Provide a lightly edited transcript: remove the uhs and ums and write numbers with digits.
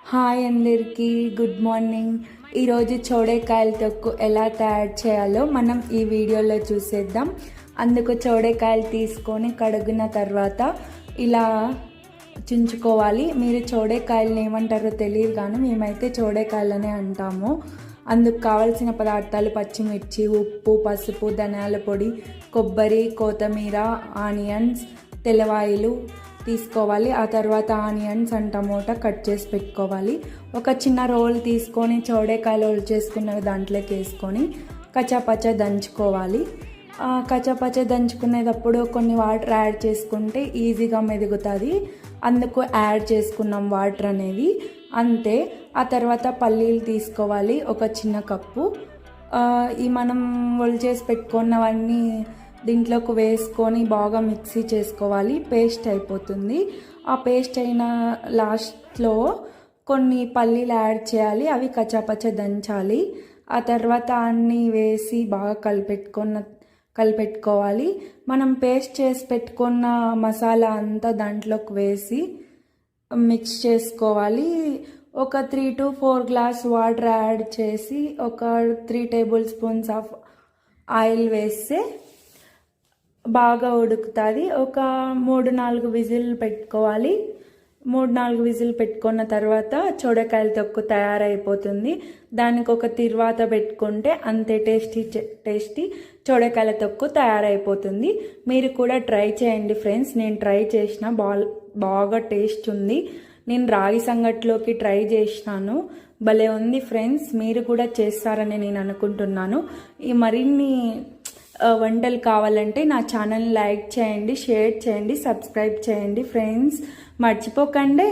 Hi అందరికీ good morning. ఈరోజు చోడేకాయల తొక్కు ఎలా తయారు చేయాలో మనం ఈ వీడియోలో చూసేద్దాం. అందుకు చోడేకాయలు తీసుకొని కడిగిన తర్వాత ఇలా చుంచుకోవాలి. మీరు చోడేకాయలని ఏమంటారో తెలియదు కానీ మేమైతే చోడేకాయలనే అంటాము. అందుకు కావాల్సిన పదార్థాలు పచ్చిమిర్చి, ఉప్పు, పసుపు, ధనియాల పొడి, కొబ్బరి, కొత్తిమీర, ఆనియన్స్, తెల్లవాయిలు తీసుకోవాలి. ఆ తర్వాత ఆనియన్స్ అండ్ టమోటా కట్ చేసి పెట్టుకోవాలి. ఒక చిన్న రోల్ తీసుకొని చౌడేకాయలు రోల్ చేసుకున్నవి దాంట్లోకి వేసుకొని కచ్చాపచ్చ దంచుకోవాలి. కచ్చాపచ్చ దంచుకునేటప్పుడు కొన్ని వాటర్ యాడ్ చేసుకుంటే ఈజీగా మెదుగుతుంది. అందుకు యాడ్ చేసుకున్నాం వాటర్ అనేది, అంతే. ఆ తర్వాత పల్లీలు తీసుకోవాలి, ఒక చిన్న కప్పు. ఈ మనం రోల్ చేసి పెట్టుకున్నవన్నీ దీంట్లోకి వేసుకొని బాగా మిక్సీ చేసుకోవాలి. పేస్ట్ అయిపోతుంది. ఆ పేస్ట్ అయిన లాస్ట్లో కొన్ని పల్లీలు యాడ్ చేయాలి, అవి కచ్చాపచ్చ దంచాలి. ఆ తర్వాత అన్నీ వేసి బాగా కలిపెట్టుకోవాలి. మనం పేస్ట్ చేసి పెట్టుకున్న మసాలా అంతా దాంట్లోకి వేసి మిక్స్ చేసుకోవాలి. ఒక 3 to 4 గ్లాస్ వాటర్ యాడ్ చేసి ఒక 3 టేబుల్ స్పూన్స్ ఆఫ్ ఆయిల్ వేస్తే బాగా ఉడుకుతుంది. ఒక 3-4 విజిల్ పెట్టుకోవాలి. 3-4 విజిల్ పెట్టుకున్న తర్వాత చోడకాయల తొక్కు తయారైపోతుంది. దానికి ఒక తిరువాత పెట్టుకుంటే అంతే టేస్టీ చోడకాయల తొక్కు తయారైపోతుంది. మీరు కూడా ట్రై చేయండి ఫ్రెండ్స్. నేను ట్రై చేసిన బాగా టేస్ట్ ఉంది. నేను రాగి సంగట్లోకి ట్రై చేసినాను, భలే ఉంది ఫ్రెండ్స్. మీరు కూడా చేస్తారని నేను అనుకుంటున్నాను. ఈ మరిన్ని వంటలు కావాలంటే నా ఛానల్ లైక్ చేయండి, షేర్ చేయండి, సబ్స్క్రైబ్ చేయండి ఫ్రెండ్స్, మర్చిపోకండి.